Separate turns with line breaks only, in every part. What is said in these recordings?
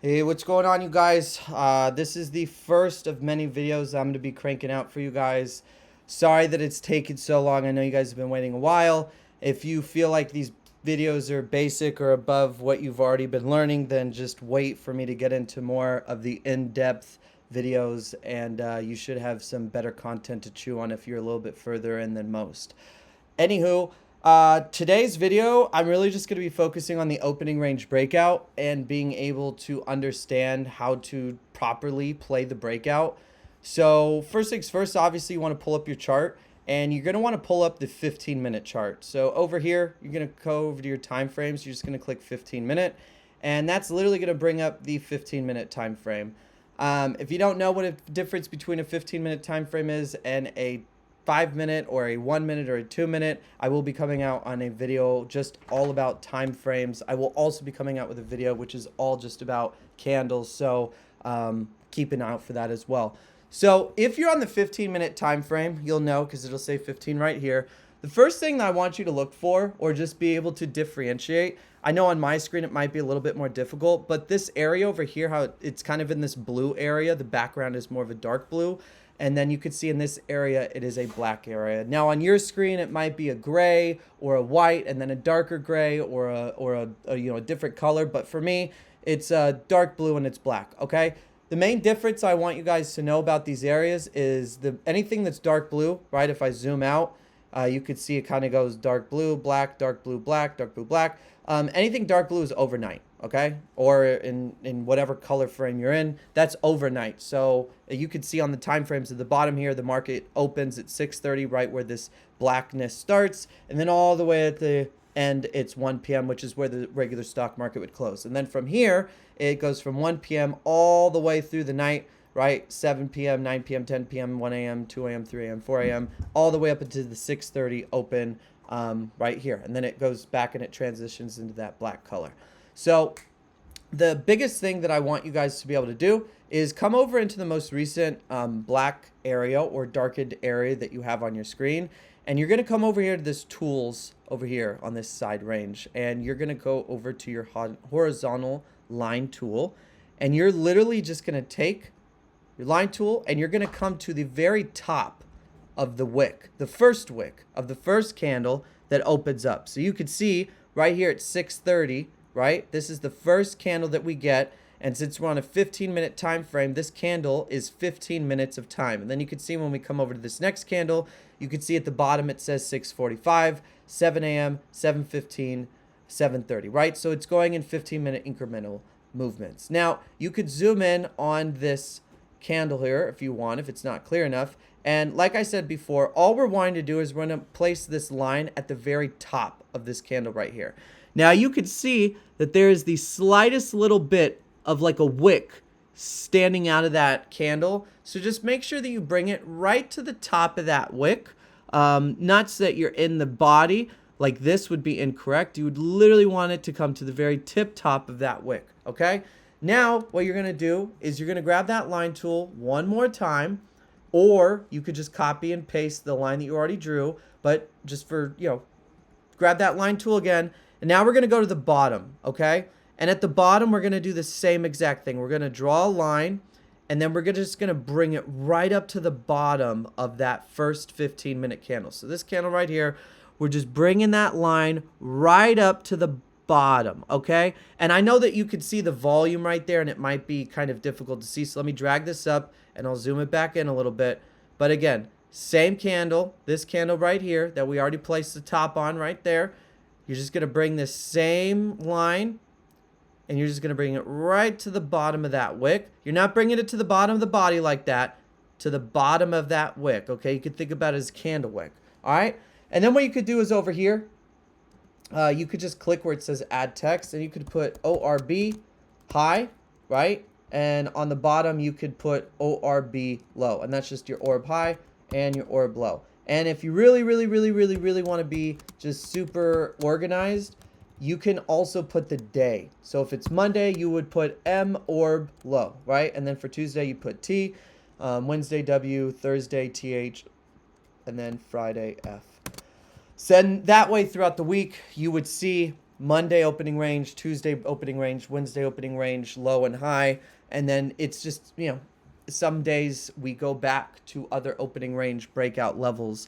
Hey, what's going on, you guys? This is the first of many videos I'm going to be cranking out for you guys. Sorry that it's taken so long. I know you guys have been waiting a while. If you feel like these videos are basic or above what you've already been learning, then just wait for me to get into more of the in-depth videos, and you should have some better content to chew on if you're a little bit further in than most. Anywho, today's video, I'm really just going to be focusing on the opening range breakout and being able to understand how to properly play the breakout. So first things first, obviously you want to pull up your chart, and you're going to want to pull up the 15-minute chart. So over here, you're going to go over to your time frames. You're just going to click 15-minute, and that's literally going to bring up the 15-minute time frame. If you don't know what a difference between a 15-minute time frame is and a 5-minute or a 1-minute or a 2-minute, I will be coming out on a video just all about time frames. I will also be coming out with a video which is all just about candles, so keep an eye out for that as well. So if you're on the 15-minute time frame, you'll know because it'll say 15 right here. The first thing that I want you to look for, or just be able to differentiate, I know on my screen it might be a little bit more difficult, but this area over here, how it's kind of in this blue area, the background is more of a dark blue. And then you could see in this area, it is a black area. Now on your screen, it might be a gray or a white, and then a darker gray or a different color. But for me, it's dark blue and it's black. Okay. The main difference I want you guys to know about these areas is anything that's dark blue, right? If I zoom out, you could see it kind of goes dark blue, black, dark blue, black, dark blue, black. Anything dark blue is overnight, okay? Or in whatever color frame you're in, that's overnight. So you could see on the time frames at the bottom here, the market opens at 6:30, right where this blackness starts, and then all the way at the end, it's 1 p.m., which is where the regular stock market would close. And then from here, it goes from 1 p.m. all the way through the night, right? 7 p.m., 9 p.m., 10 p.m., 1 a.m., 2 a.m., 3 a.m., 4 a.m., all the way up into the 6:30 open right here. And then it goes back and it transitions into that black color. So the biggest thing that I want you guys to be able to do is come over into the most recent black area or darkened area that you have on your screen. And you're going to come over here to this tools over here on this side range. And you're going to go over to your horizontal line tool. And you're literally just going to take your line tool and you're going to come to the very top of the wick, the first wick of the first candle that opens up. So you could see right here at 6:30, right? This is the first candle that we get. And since we're on a 15-minute time frame, this candle is 15 minutes of time. And then you can see when we come over to this next candle, you can see at the bottom it says 6:45, 7 a.m., 7:15, 7:30, right? So it's going in 15-minute incremental movements. Now, you could zoom in on this candle here if you want, if it's not clear enough. And like I said before, all we're wanting to do is we're going to place this line at the very top of this candle right here. Now, you can see that there is the slightest little bit of like a wick standing out of that candle. So just make sure that you bring it right to the top of that wick. Not so that you're in the body, like this would be incorrect. You would literally want it to come to the very tip top of that wick, okay? Now, what you're gonna do is you're gonna grab that line tool one more time, or you could just copy and paste the line that you already drew, but just for, grab that line tool again. And now we're gonna go to the bottom, okay? And at the bottom, we're going to do the same exact thing. We're going to draw a line, and then we're just going to bring it right up to the bottom of that first 15-minute candle. So this candle right here, we're just bringing that line right up to the bottom, okay? And I know that you could see the volume right there, and it might be kind of difficult to see. So let me drag this up, and I'll zoom it back in a little bit. But again, same candle, this candle right here that we already placed the top on right there. You're just going to bring this same line, and you're just going to bring it right to the bottom of that wick. You're not bringing it to the bottom of the body like that, to the bottom of that wick, okay? You could think about it as candle wick, all right? And then what you could do is over here, you could just click where it says add text, and you could put ORB high, right? And on the bottom, you could put ORB low, and that's just your orb high and your orb low. And if you really want to be just super organized, you can also put the day. So if it's Monday, you would put M orb low, right? And then for Tuesday, you put T, Wednesday W, Thursday TH, and then Friday F. So then that way throughout the week, you would see Monday opening range, Tuesday opening range, Wednesday opening range, low and high. And then it's just, you know, some days we go back to other opening range breakout levels.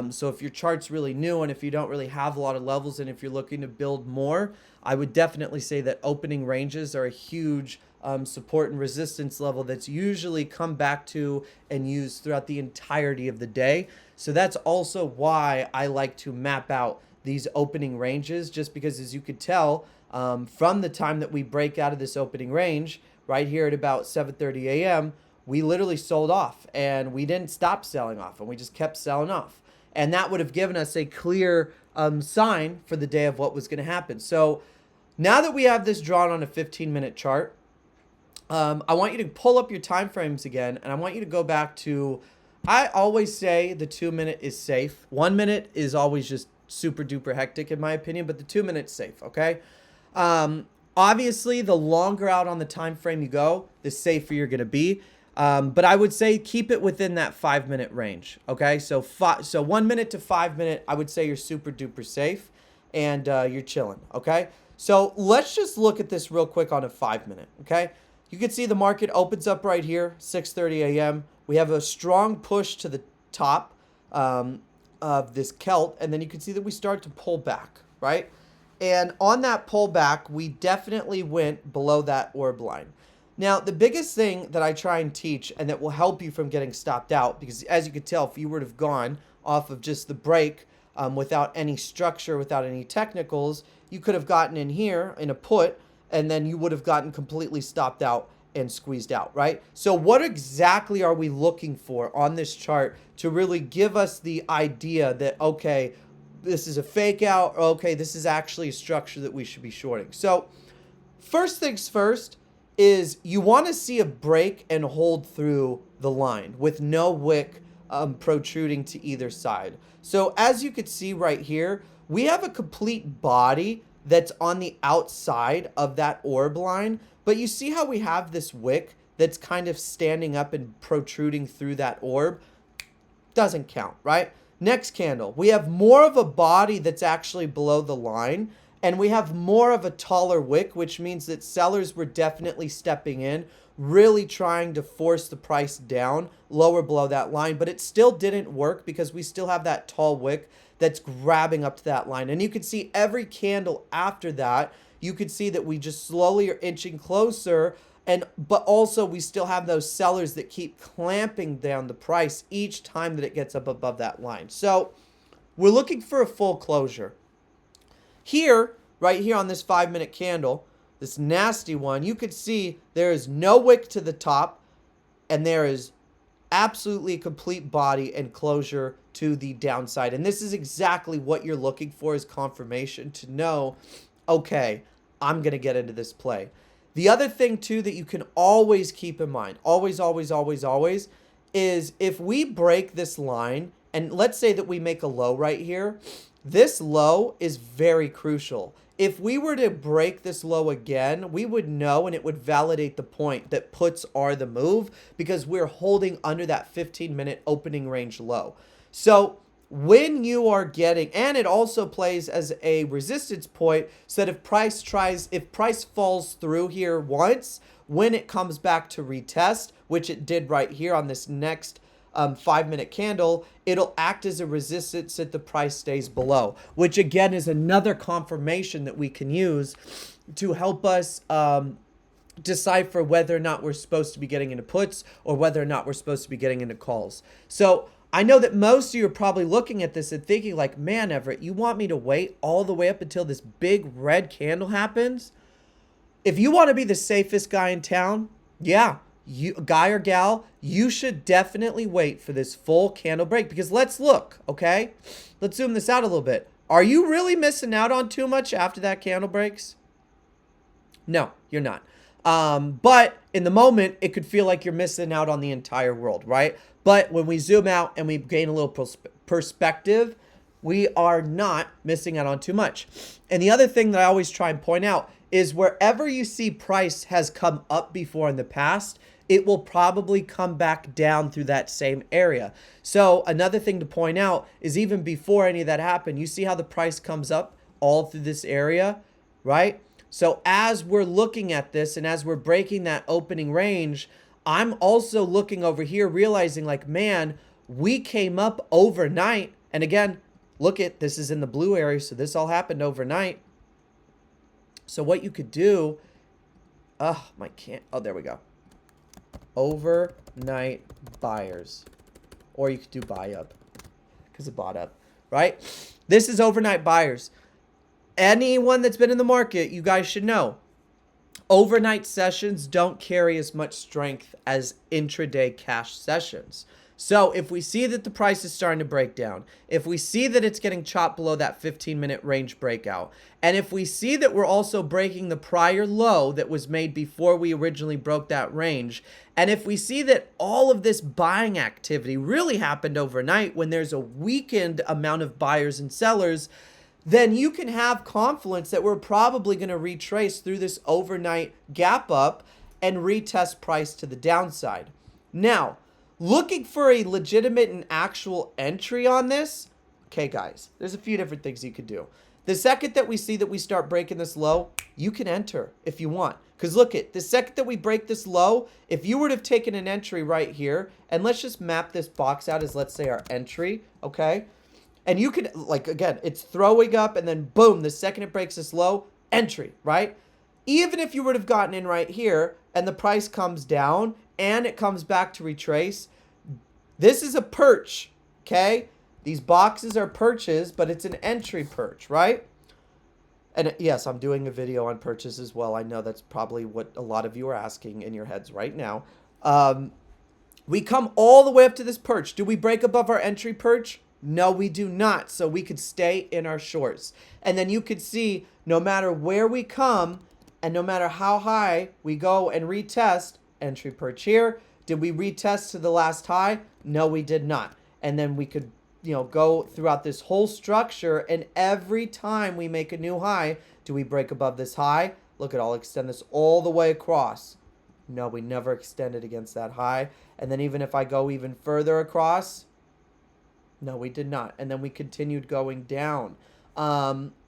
So if your chart's really new and if you don't really have a lot of levels and if you're looking to build more, I would definitely say that opening ranges are a huge support and resistance level that's usually come back to and used throughout the entirety of the day. So that's also why I like to map out these opening ranges, just because, as you could tell, from the time that we break out of this opening range right here at about 7:30 a.m., we literally sold off and we didn't stop selling off and we just kept selling off. And that would have given us a clear sign for the day of what was going to happen. So now that we have this drawn on a 15-minute chart, I want you to pull up your time frames again, and I want you to go back to, I always say the 2-minute is safe. 1 minute is always just super duper hectic in my opinion, but the 2 minutes safe, okay? Obviously, the longer out on the time frame you go, the safer you're going to be. But I would say keep it within that 5-minute range, okay? So 1 minute to 5 minute, I would say you're super duper safe and you're chilling, okay? So let's just look at this real quick on a 5-minute, okay? You can see the market opens up right here, 6:30 a.m. We have a strong push to the top of this Celt, and then you can see that we start to pull back, right? And on that pullback, we definitely went below that orb line. Now, the biggest thing that I try and teach and that will help you from getting stopped out, because as you could tell, if you would have gone off of just the break without any structure, without any technicals, you could have gotten in here in a put, and then you would have gotten completely stopped out and squeezed out, right? So what exactly are we looking for on this chart to really give us the idea that, okay, this is a fake out, or okay, this is actually a structure that we should be shorting? So first things first is you want to see a break and hold through the line with no wick protruding to either side. So as you could see right here, we have a complete body that's on the outside of that orb line, but you see how we have this wick that's kind of standing up and protruding through that orb? Doesn't count, right? Next candle, we have more of a body that's actually below the line, and we have more of a taller wick, which means that sellers were definitely stepping in, really trying to force the price down lower below that line, but it still didn't work because we still have that tall wick that's grabbing up to that line. And you can see every candle after that, you could see that we just slowly are inching closer, but also we still have those sellers that keep clamping down the price each time that it gets up above that line. So we're looking for a full closure. Here, right here on this 5-minute candle, this nasty one, you could see there is no wick to the top, and there is absolutely a complete body and closure to the downside. And this is exactly what you're looking for, is confirmation to know, okay, I'm going to get into this play. The other thing too that you can always keep in mind, always, is if we break this line, and let's say that we make a low right here, this low is very crucial. If we were to break this low again, we would know, and it would validate the point that puts are the move, because we're holding under that 15-minute opening range low. So when you are getting, and it also plays as a resistance point, so that if price falls through here once, when it comes back to retest, which it did right here on this next 5-minute candle, it'll act as a resistance that the price stays below, which again is another confirmation that we can use to help us decipher whether or not we're supposed to be getting into puts or whether or not we're supposed to be getting into calls. So I know that most of you are probably looking at this and thinking like, man, Everett, you want me to wait all the way up until this big red candle happens? If you want to be the safest guy in town, yeah, guy or gal, you should definitely wait for this full candle break, because let's look, okay? Let's zoom this out a little bit. Are you really missing out on too much after that candle breaks? No, you're not. But in the moment, it could feel like you're missing out on the entire world, right? But when we zoom out and we gain a little perspective, we are not missing out on too much. And the other thing that I always try and point out is wherever you see price has come up before in the past, it will probably come back down through that same area. So another thing to point out is even before any of that happened, you see how the price comes up all through this area? right? So as we're looking at this and as we're breaking that opening range, I'm also looking over here, realizing like, man, we came up overnight. And again, look at this is in the blue area. So this all happened overnight. So what you could do, oh, there we go. Overnight buyers. Or you could do buy up because it bought up, right? This is overnight buyers. Anyone that's been in the market, you guys should know. Overnight sessions don't carry as much strength as intraday cash sessions. So if we see that the price is starting to break down, if we see that it's getting chopped below that 15-minute range breakout, and if we see that we're also breaking the prior low that was made before we originally broke that range, and if we see that all of this buying activity really happened overnight when there's a weakened amount of buyers and sellers, then you can have confidence that we're probably going to retrace through this overnight gap up and retest price to the downside. Now, looking for a legitimate and actual entry on this, okay, guys, there's a few different things you could do. The second that we see that we start breaking this low, you can enter if you want. Because look at the second that we break this low, if you were to have taken an entry right here, and let's just map this box out as, let's say, our entry, okay? And you could, like, again, it's throwing up and then boom, the second it breaks this low, entry, right? Even if you would have gotten in right here and the price comes down and it comes back to retrace, this is a perch, okay? These boxes are perches, but it's an entry perch, right? And yes, I'm doing a video on perches as well. I know that's probably what a lot of you are asking in your heads right now. We come all the way up to this perch. Do we break above our entry perch? No, we do not. So we could stay in our shorts. And then you could see no matter where we come and no matter how high we go and retest, entry perch here. Did we retest to the last high? No, we did not. And then we could, go throughout this whole structure. And every time we make a new high, do we break above this high? Look at, I'll extend this all the way across. No, we never extended against that high. And then even if I go even further across, no, we did not. And then we continued going down,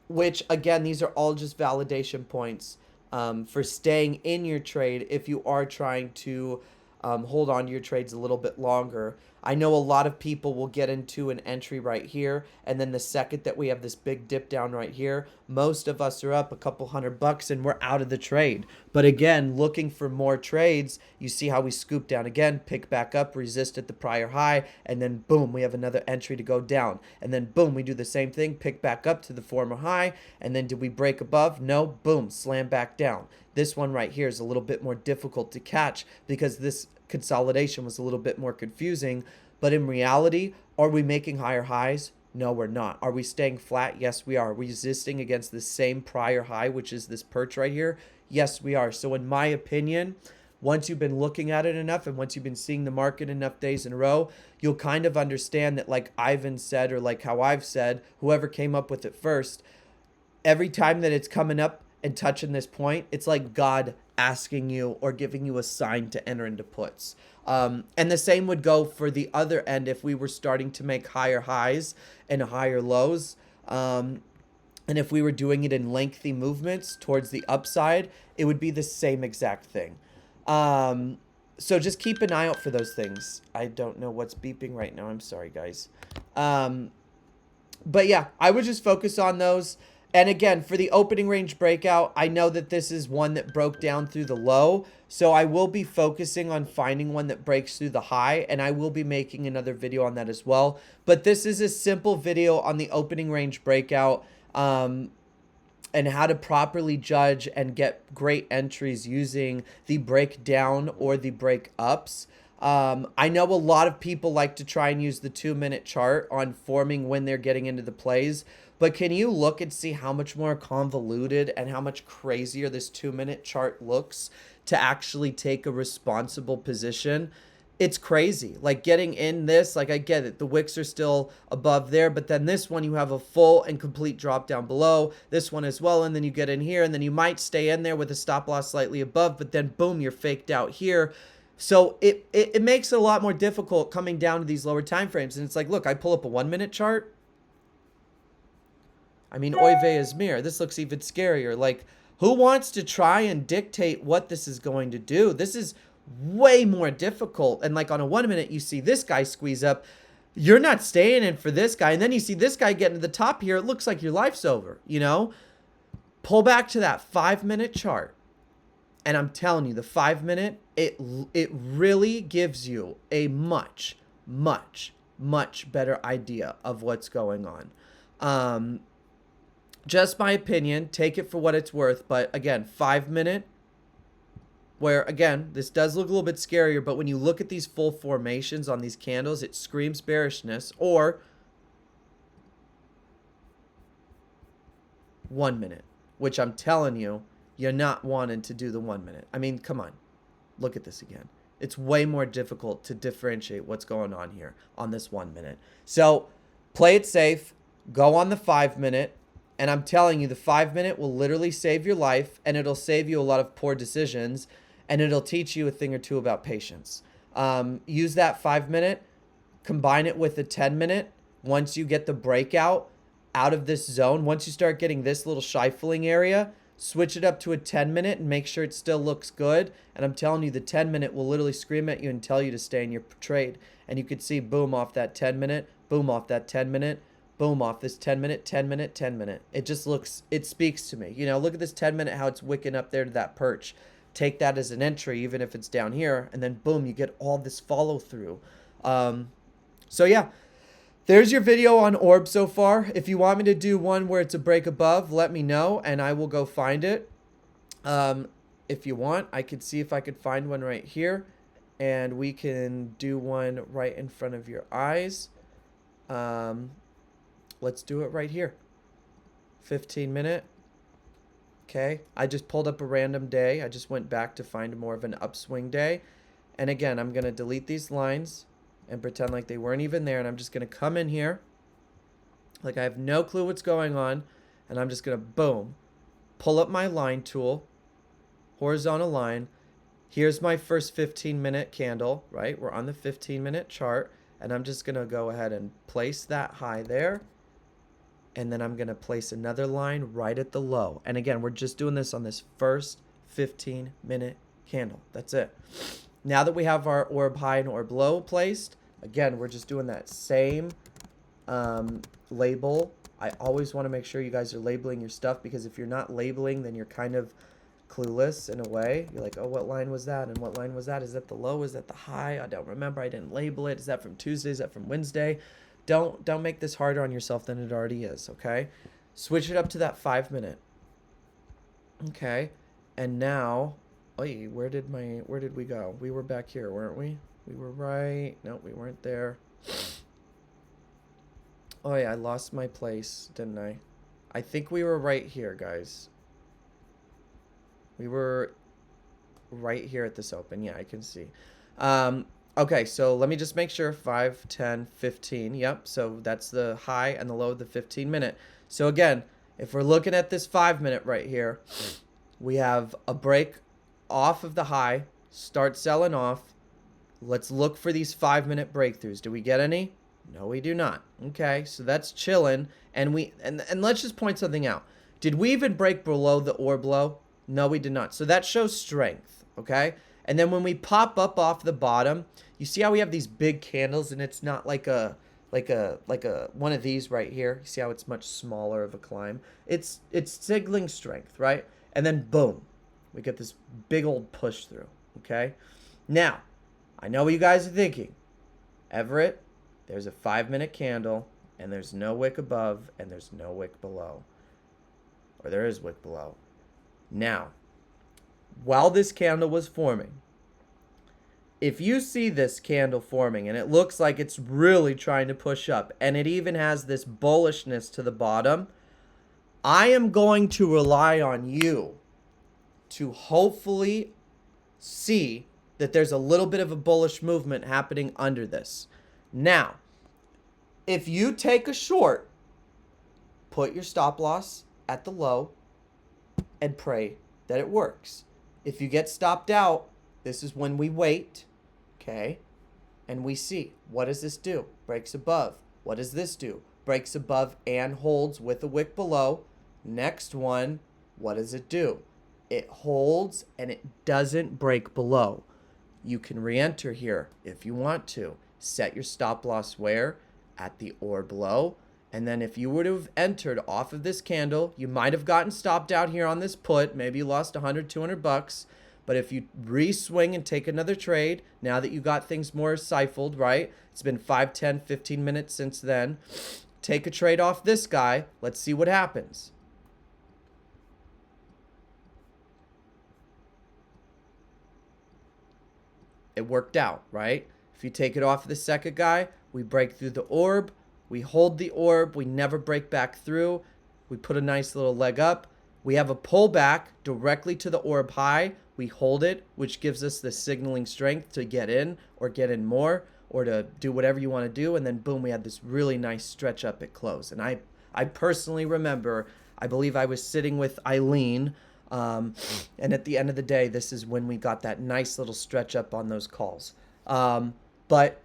which, again, these are all just validation points for staying in your trade if you are trying to hold on to your trades a little bit longer. I know a lot of people will get into an entry right here, and then the second that we have this big dip down right here, most of us are up a couple $100 and we're out of the trade. But again, looking for more trades, you see how we scoop down again, pick back up, resist at the prior high, and then boom, we have another entry to go down. And then boom, we do the same thing, pick back up to the former high, and then did we break above? No, boom, slam back down. This one right here is a little bit more difficult to catch because this consolidation was a little bit more confusing. But in reality, are we making higher highs? No, we're not. Are we staying flat? Yes, we are. Are we resisting against the same prior high, which is this perch right here? Yes, we are. So in my opinion, once you've been looking at it enough and once you've been seeing the market enough days in a row, you'll kind of understand that, like Ivan said, or like how I've said, whoever came up with it first, every time that it's coming up and touching this point, it's like God asking you or giving you a sign to enter into puts. And the same would go for the other end if we were starting to make higher highs and higher lows. And if we were doing it in lengthy movements towards the upside, it would be the same exact thing. So just keep an eye out for those things. I don't know what's beeping right now. I'm sorry, guys. But yeah, I would just focus on those. And again, for the opening range breakout, I know that this is one that broke down through the low. So I will be focusing on finding one that breaks through the high. And I will be making another video on that as well. But this is a simple video on the opening range breakout and how to properly judge and get great entries using the breakdown or the breakups. I know a lot of people like to try and use the 2-minute chart on forming when they're getting into the plays. But can you look and see how much more convoluted and how much crazier this 2-minute chart looks to actually take a responsible position? It's crazy. Like getting in this, like I get it. The wicks are still above there, but then this one you have a full and complete drop down below. This one as well, and then you get in here, and then you might stay in there with a stop loss slightly above, but then boom, you're faked out here. So it makes it a lot more difficult coming down to these lower time frames. And it's like, look, I pull up a 1-minute chart. I mean, oy vey is mir. This looks even scarier. Like, who wants to try and dictate what this is going to do? This is way more difficult. And like on a 1 minute, you see this guy squeeze up. You're not staying in for this guy. And then you see this guy getting to the top here. It looks like your life's over, you know? Pull back to that 5 minute chart. And I'm telling you, the 5 minute, it really gives you a much, much, much better idea of what's going on. Just my opinion, take it for what it's worth. But again, 5 minute, where again, this does look a little bit scarier, but when you look at these full formations on these candles, it screams bearishness. Or 1 minute, which I'm telling you, you're not wanting to do the 1 minute. I mean, come on, look at this again. It's way more difficult to differentiate what's going on here on this 1 minute. So play it safe, go on the 5 minute. And I'm telling you, the 5 minute will literally save your life, and it'll save you a lot of poor decisions, and it'll teach you a thing or two about patience. Use that 5 minute, combine it with the 10 minute. Once you get the breakout out of this zone, once you start getting this little shuffling area, switch it up to a 10 minute and make sure it still looks good. And I'm telling you, the 10 minute will literally scream at you and tell you to stay in your trade. And you could see boom off that 10 minute, boom off that 10 minute. Boom, off this 10 minute, 10 minute, 10 minute. It just looks, it speaks to me. You know, look at this 10 minute, how it's wicking up there to that perch. Take that as an entry, even if it's down here. And then boom, you get all this follow through. So yeah, there's your video on orb so far. If you want me to do one where it's a break above, let me know and I will go find it. If you want, I could see if I could find one right here. And we can do one right in front of your eyes. Let's do it right here. 15 minute. Okay. I just pulled up a random day. I just went back to find more of an upswing day. And again, I'm going to delete these lines and pretend like they weren't even there. And I'm just going to come in here. Like I have no clue what's going on. And I'm just going to, boom, pull up my line tool. Horizontal line. Here's my first 15-minute candle, right? We're on the 15-minute chart. And I'm just going to go ahead and place that high there. And then I'm going to place another line right at the low. And again, we're just doing this on this first 15-minute candle. That's it. Now that we have our orb high and orb low placed, again, we're just doing that same label. I always want to make sure you guys are labeling your stuff, because if you're not labeling, then you're kind of clueless in a way. You're like, oh, what line was that? And what line was that? Is that the low? Is that the high? I don't remember. I didn't label it. Is that from Tuesday? Is that from Wednesday? Don't make this harder on yourself than it already is, okay? Switch it up to that 5 minute. Okay. And now, oy, where did we go? We were back here, weren't we? We were right. No, we weren't there. Oh yeah, I lost my place, didn't I? I think we were right here, guys. We were right here at this open. Yeah, I can see. Okay, so let me just make sure. 5, 10, 15. Yep, so that's the high and the low of the 15-minute. So again, if we're looking at this 5 minute right here, we have a break off of the high, start selling off. Let's look for these 5 minute breakthroughs. Do we get any? No, we do not. Okay, so that's chilling. And let's just point something out. Did we even break below the orb low? No, we did not. So that shows strength, okay? And then when we pop up off the bottom, you see how we have these big candles, and it's not like a one of these right here. You see how it's much smaller of a climb? It's signaling strength, right? And then boom, we get this big old push through, okay? Now, I know what you guys are thinking. Everett, there's a 5 minute candle, and there's no wick above, and there's no wick below. Or there is wick below. Now, while this candle was forming, if you see this candle forming and it looks like it's really trying to push up, and it even has this bullishness to the bottom, I am going to rely on you to hopefully see that there's a little bit of a bullish movement happening under this. Now, if you take a short, put your stop loss at the low and pray that it works. If you get stopped out, this is when we wait, okay? And we see, what does this do? Breaks above. What does this do? breaks above and holds with a wick below. Next one, what does it do? It holds and it doesn't break below. You can re-enter here if you want to. Set your stop loss where? At the orb low. And then if you were to have entered off of this candle, you might have gotten stopped out here on this put. Maybe you lost 100, 200 bucks. But if you re-swing and take another trade, now that you got things more siphoned, right? It's been 5, 10, 15 minutes since then. Take a trade off this guy. Let's see what happens. It worked out, right? If you take it off the second guy, we break through the orb. We hold the orb. We never break back through. We put a nice little leg up. We have a pullback directly to the orb high. We hold it, which gives us the signaling strength to get in or get in more or to do whatever you want to do. And then boom, we had this really nice stretch up at close. And I personally remember, I believe I was sitting with Eileen. And at the end of the day, this is when we got that nice little stretch up on those calls. But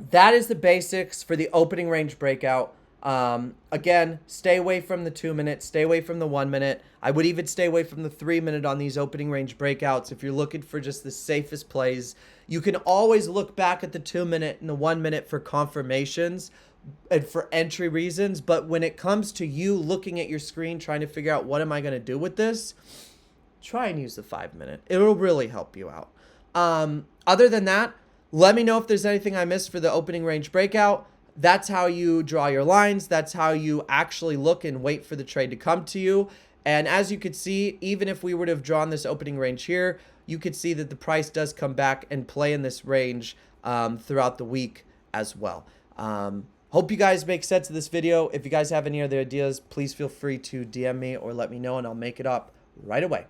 that is the basics for the opening range breakout. Again, stay away from the 2 minute, stay away from the 1 minute. I would even stay away from the 3 minute on these opening range breakouts. If you're looking for just the safest plays, you can always look back at the 2 minute and the 1 minute for confirmations and for entry reasons. But when it comes to you looking at your screen, trying to figure out what am I going to do with this, try and use the 5 minute. It'll really help you out. Other than that, let me know if there's anything I missed for the opening range breakout. That's how you draw your lines. That's how you actually look and wait for the trade to come to you. And as you could see, even if we were to have drawn this opening range here, you could see that the price does come back and play in this range throughout the week as well. Hope you guys make sense of this video. If you guys have any other ideas, please feel free to DM me or let me know and I'll make it up right away.